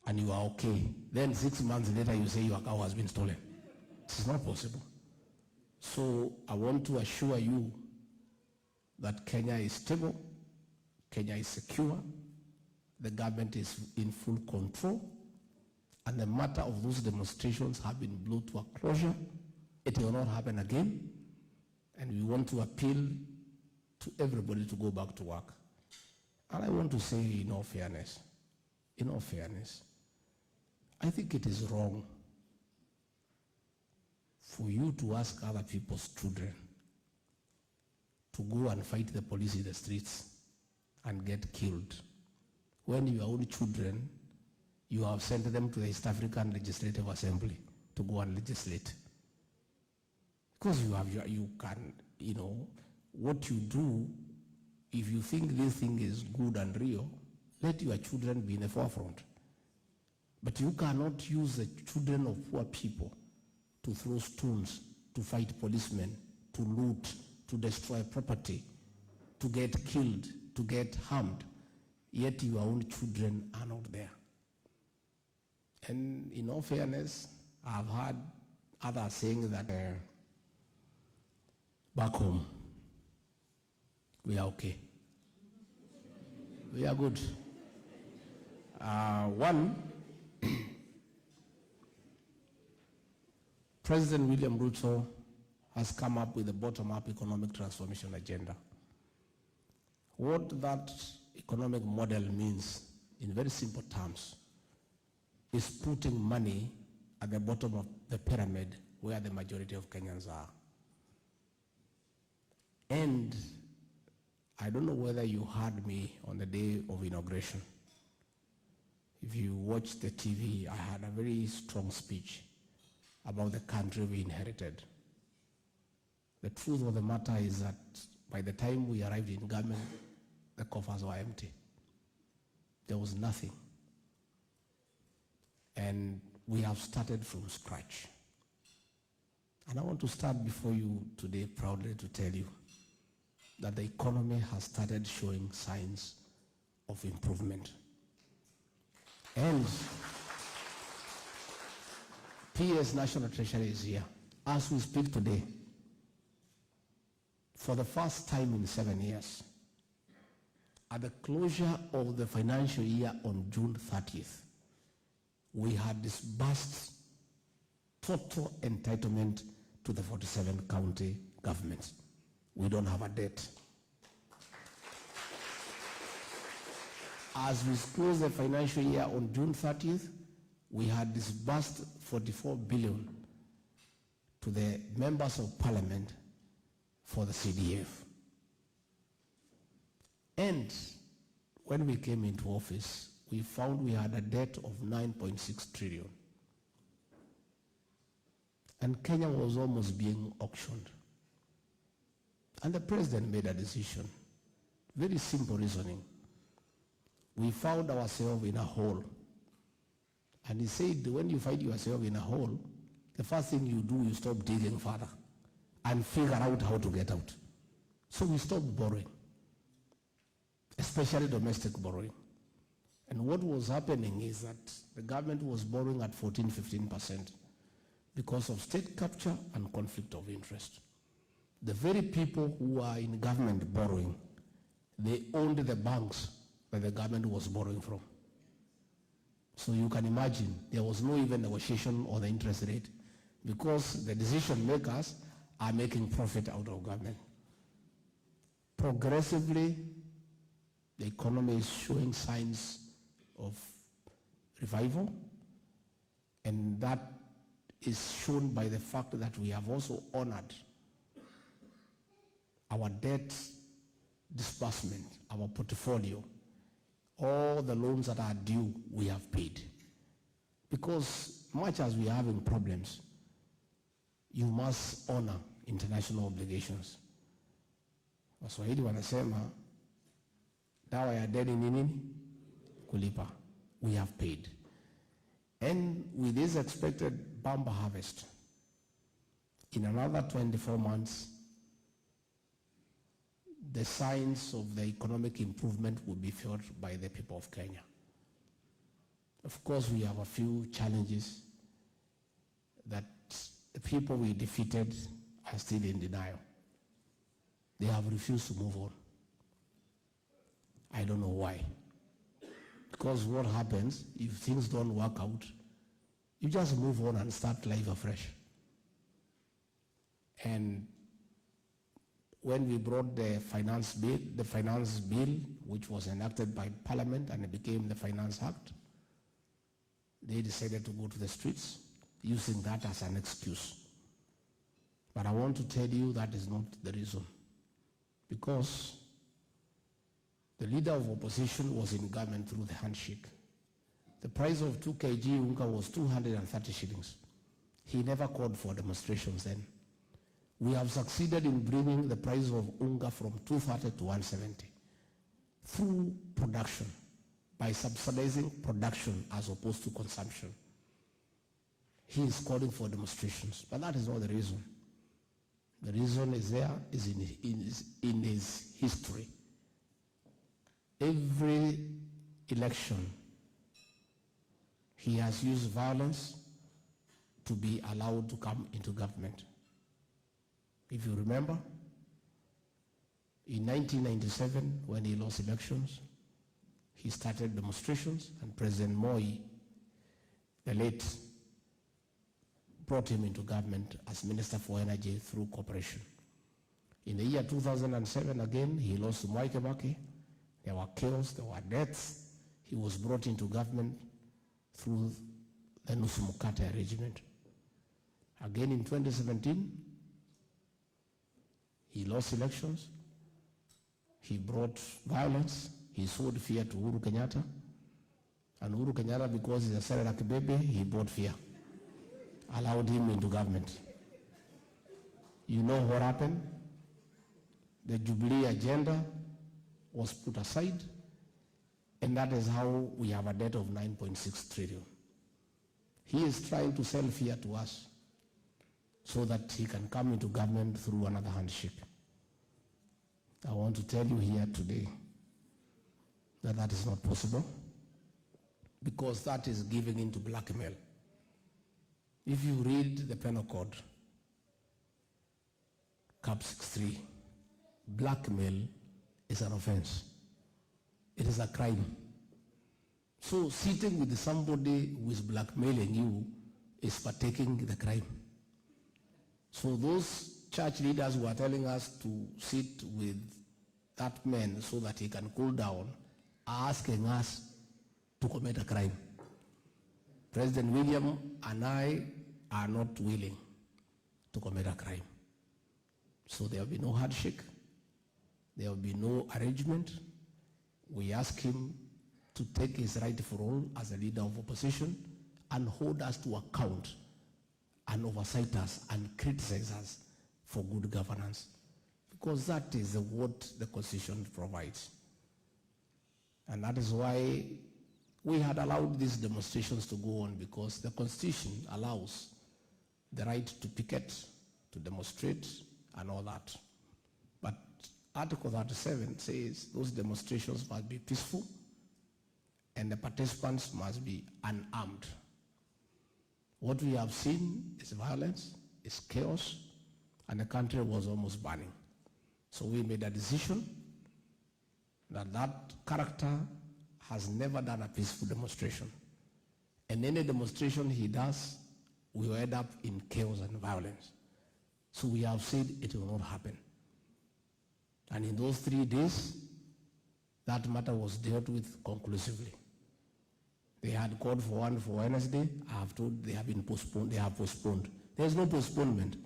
and you are okay. Then 6 months later you say your cow has been stolen. It's not possible. So I want to assure you that Kenya is stable, Kenya is secure, the government is in full control, and the matter of those demonstrations have been brought to a closure. It will not happen again, and we want to appeal to everybody to go back to work. And I want to say in all fairness, I think it is wrong for you to ask other people's children to go and fight the police in the streets and get killed, when your own children, you have sent them to the East African Legislative Assembly to go and legislate. Because you can, what you do, if you think this thing is good and real, let your children be in the forefront. But you cannot use the children of poor people to throw stones, to fight policemen, to loot, to destroy property, to get killed, to get harmed, yet your own children are not there. And in all fairness, I've heard others saying that back home, we are okay. We are good. One, President William RUTO has come up with a bottom-up economic transformation agenda. What that economic model means, in very simple terms, is putting money at the bottom of the pyramid where the majority of Kenyans are. And I don't know whether you heard me on the day of inauguration. If you watched the TV, I had a very strong speech about the country we inherited. The truth of the matter is that by the time we arrived in government, the coffers were empty. There was nothing. And we have started from scratch. And I want to start before you today proudly to tell you that the economy has started showing signs of improvement. And PS National Treasury is here. As we speak today, for the first time in 7 years, at the closure of the financial year on June 30th, we had disbursed total entitlement to the 47 county governments. We don't have a debt. As we close the financial year on June 30th, we had disbursed 44 billion to the members of parliament for the CDF. And when we came into office, we found we had a debt of 9.6 trillion. And Kenya was almost being auctioned. And the president made a decision. Very simple reasoning. We found ourselves in a hole. And he said, when you find yourself in a hole, the first thing you do is stop digging further and figure out how to get out. So we stopped borrowing, especially domestic borrowing. And what was happening is that the government was borrowing at 14-15% because of state capture and conflict of interest. The very people who are in government borrowing, they owned the banks that the government was borrowing from. So you can imagine there was no even negotiation on the interest rate because the decision makers are making profit out of government. Progressively, the economy is showing signs of revival, and that is shown by the fact that we have also honored our debt disbursement, our portfolio. All the loans that are due, we have paid. Because much as we are having problems, you must honor international obligations. Waswahili wanasema, dawa ya deni ni nini? Kulipa. We have paid. And with this expected bumper harvest, in another 24 months, the signs of the economic improvement will be felt by the people of Kenya. Of course, we have a few challenges that the people we defeated are still in denial. They have refused to move on. I don't know why. Because what happens, if things don't work out, you just move on and start life afresh. And when we brought the finance bill, which was enacted by Parliament and it became the Finance Act, they decided to go to the streets using that as an excuse. But I want to tell you that is not the reason. Because the leader of opposition was in government through the handshake. The price of 2 kg unga was 230 shillings. He never called for demonstrations then. We have succeeded in bringing the price of unga from 230 to 170 through production, by subsidizing production as opposed to consumption. He is calling for demonstrations, but that is not the reason. The reason is in his history. Every election, he has used violence to be allowed to come into government. If you remember, in 1997, when he lost elections, he started demonstrations, and President Moi, the late, brought him into government as Minister for Energy through cooperation. In the year 2007, again, he lost to Mwai Kibaki. There were chaos, there were deaths. He was brought into government through the Nusu Mkate arrangement. Again in 2017, he lost elections. He brought violence. He sowed fear to Uhuru Kenyatta. And Uhuru Kenyatta, because he's a Sarah Kibebe, he brought fear. Allowed him into government. You know what happened? The Jubilee agenda was put aside, and that is how we have a debt of 9.6 trillion. He is trying to sell fear to us so that he can come into government through another handshake. I want to tell you here today that that is not possible, because that is giving into blackmail. If you read the penal code, Cap 63, blackmail is an offense. It is a crime. So sitting with somebody who is blackmailing you is partaking the crime. So those church leaders who are telling us to sit with that man so that he can cool down are asking us to commit a crime. President William and I are not willing to commit a crime. So there will be no handshake. There will be no arrangement. We ask him to take his rightful role as a leader of opposition and hold us to account and oversight us and criticize us for good governance, because that is what the Constitution provides. And that is why we had allowed these demonstrations to go on, because the Constitution allows the right to picket, to demonstrate, and all that. But Article 37 says those demonstrations must be peaceful and the participants must be unarmed. What we have seen is violence, is chaos, and the country was almost burning. So we made a decision that that character has never done a peaceful demonstration. And any demonstration he does will end up in chaos and violence. So we have said it will not happen. And in those 3 days, that matter was dealt with conclusively. They had called for one for Wednesday. I have told they have been postponed. They have postponed. There is no postponement.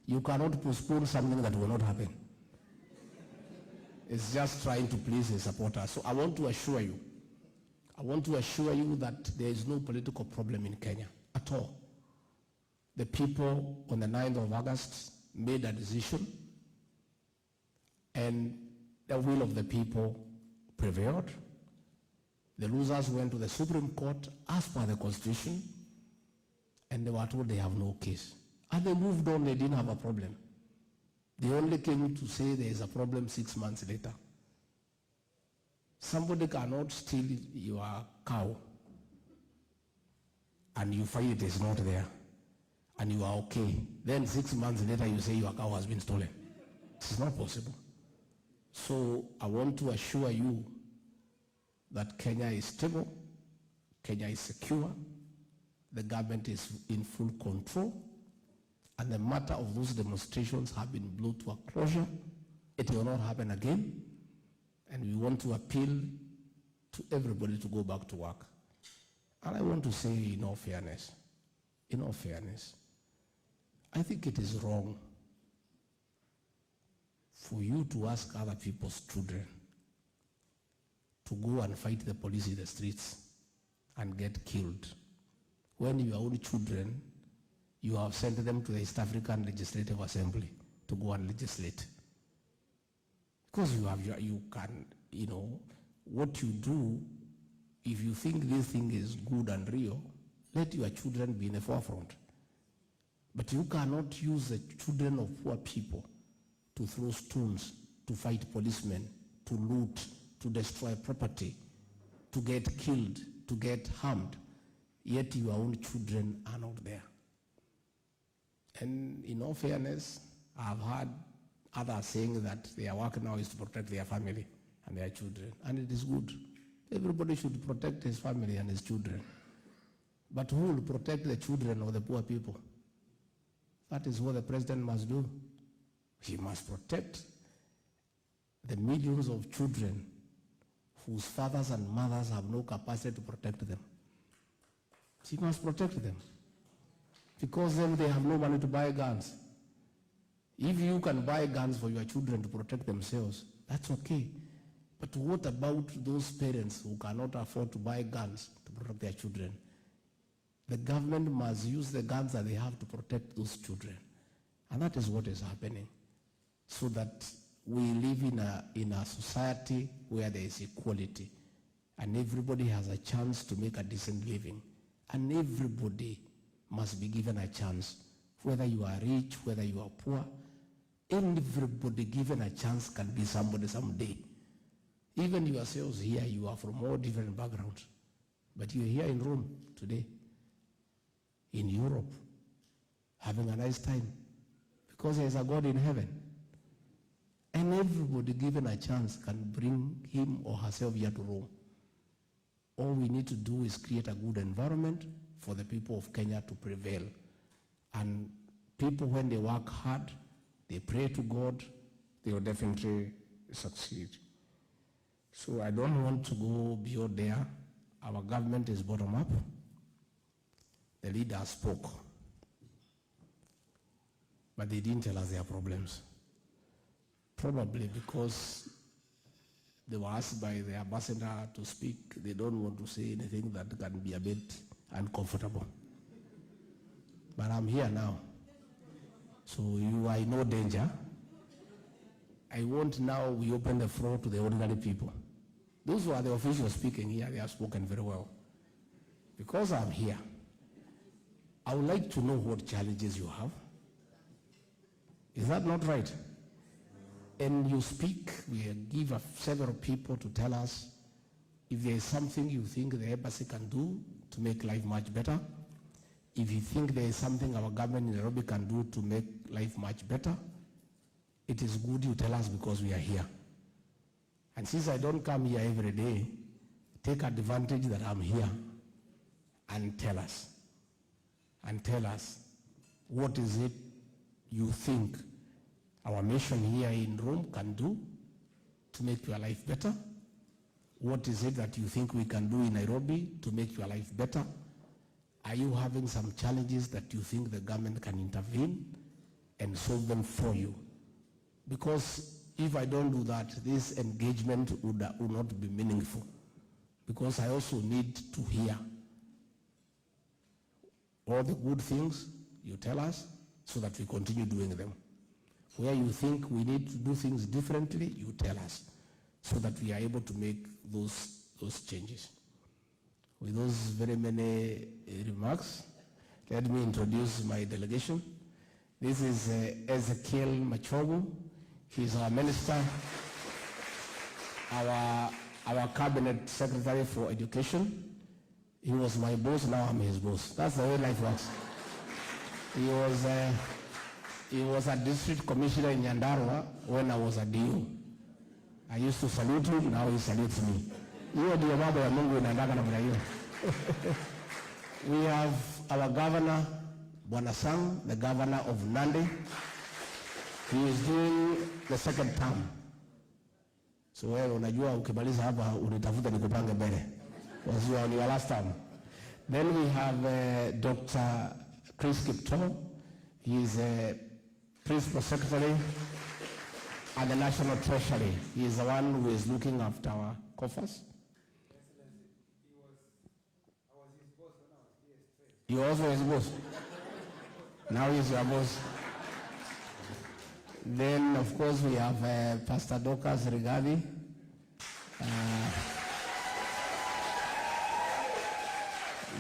You cannot postpone something that will not happen. It's just trying to please his supporters. So I want to assure you that there is no political problem in Kenya at all. The people on the 9th of August made a decision, and the will of the people prevailed. The losers went to the Supreme Court as per the Constitution, and they were told they have no case. And they moved on, they didn't have a problem. They only came to say there is a problem 6 months later. Somebody cannot steal your cow and you find it is not there, and you are okay, then 6 months later you say your cow has been stolen. It's not possible. So I want to assure you that Kenya is stable, Kenya is secure, the government is in full control, and the matter of those demonstrations have been brought to a closure. It will not happen again, and we want to appeal to everybody to go back to work. And I want to say in all fairness, I think it is wrong for you to ask other people's children to go and fight the police in the streets and get killed, when your own children, you have sent them to the East African Legislative Assembly to go and legislate. Because you can, what you do, if you think this thing is good and real, let your children be in the forefront. But you cannot use the children of poor people to throw stones, to fight policemen, to loot, to destroy property, to get killed, to get harmed, yet your own children are not there. And in all fairness, I've heard others saying that their work now is to protect their family and their children, and it is good. Everybody should protect his family and his children. But who will protect the children of the poor people? That is what the president must do. He must protect the millions of children whose fathers and mothers have no capacity to protect them. He must protect them, because then they have no money to buy guns. If you can buy guns for your children to protect themselves, that's okay. But what about those parents who cannot afford to buy guns to protect their children? The government must use the guns that they have to protect those children. And that is what is happening. So that we live in a society where there is equality, and everybody has a chance to make a decent living. And everybody must be given a chance, whether you are rich, whether you are poor. Everybody given a chance can be somebody someday. Even yourselves here, you are from all different backgrounds. But you're here in Rome today, in Europe, having a nice time, because there's a God in heaven. And everybody given a chance can bring him or herself here to Rome. All we need to do is create a good environment for the people of Kenya to prevail. And people, when they work hard, they pray to God, they will definitely succeed. So I don't want to go beyond there. Our government is bottom up. The leader spoke, but they didn't tell us their problems. Probably because they were asked by the ambassador to speak. They don't want to say anything that can be a bit uncomfortable. But I'm here now, so you are in no danger. I want now we open the floor to the ordinary people. Those who are the officials speaking here, they have spoken very well. Because I'm here, I would like to know what challenges you have. Is that not right? And you speak, we give several people to tell us if there is something you think the embassy can do to make life much better. If you think there is something our government in Nairobi can do to make life much better, it is good you tell us, because we are here. And since I don't come here every day, take advantage that I'm here and tell us. And tell us, what is it you think our mission here in Rome can do to make your life better? What is it that you think we can do in Nairobi to make your life better? Are you having some challenges that you think the government can intervene and solve them for you? Because if I don't do that, this engagement would not be meaningful. Because I also need to hear all the good things you tell us so that we continue doing them. Where you think we need to do things differently, you tell us, so that we are able to make those changes. With those very many remarks, let me introduce my delegation. This is Ezekiel Machogu. He's our minister, our cabinet secretary for education. He was my boss, now I'm his boss. That's the way life works. He was a district commissioner in Nyandarua when I was a DO. I used to salute him, now he salutes me. Hiyo ndio mambo ya Mungu inaendaka namna hiyo. We have our governor, Bwana Sang, the governor of Nandi. He is doing the second term. So wewe unajua ukimaliza hapa unitafuta nikupange mbele. Was you on your last term? Then we have Dr. Chris Kipto. He is a principal secretary at the National Treasury. He is the one who is looking after our coffers. You also his boss. Now he's your boss. Then, of course, we have Pastor Dorcas Rigathi.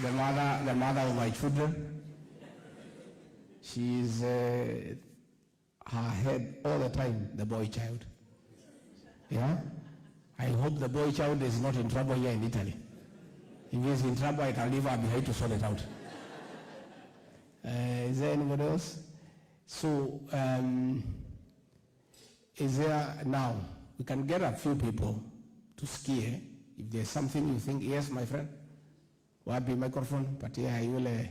The mother of my children. She is her head all the time, the boy child. Yeah? I hope the boy child is not in trouble here in Italy. If he is in trouble, I can leave her behind to sort it out. Is there anybody else? So, is there now, we can get a few people to ski. If there's something you think, yes, my friend, wapi microphone, patia yule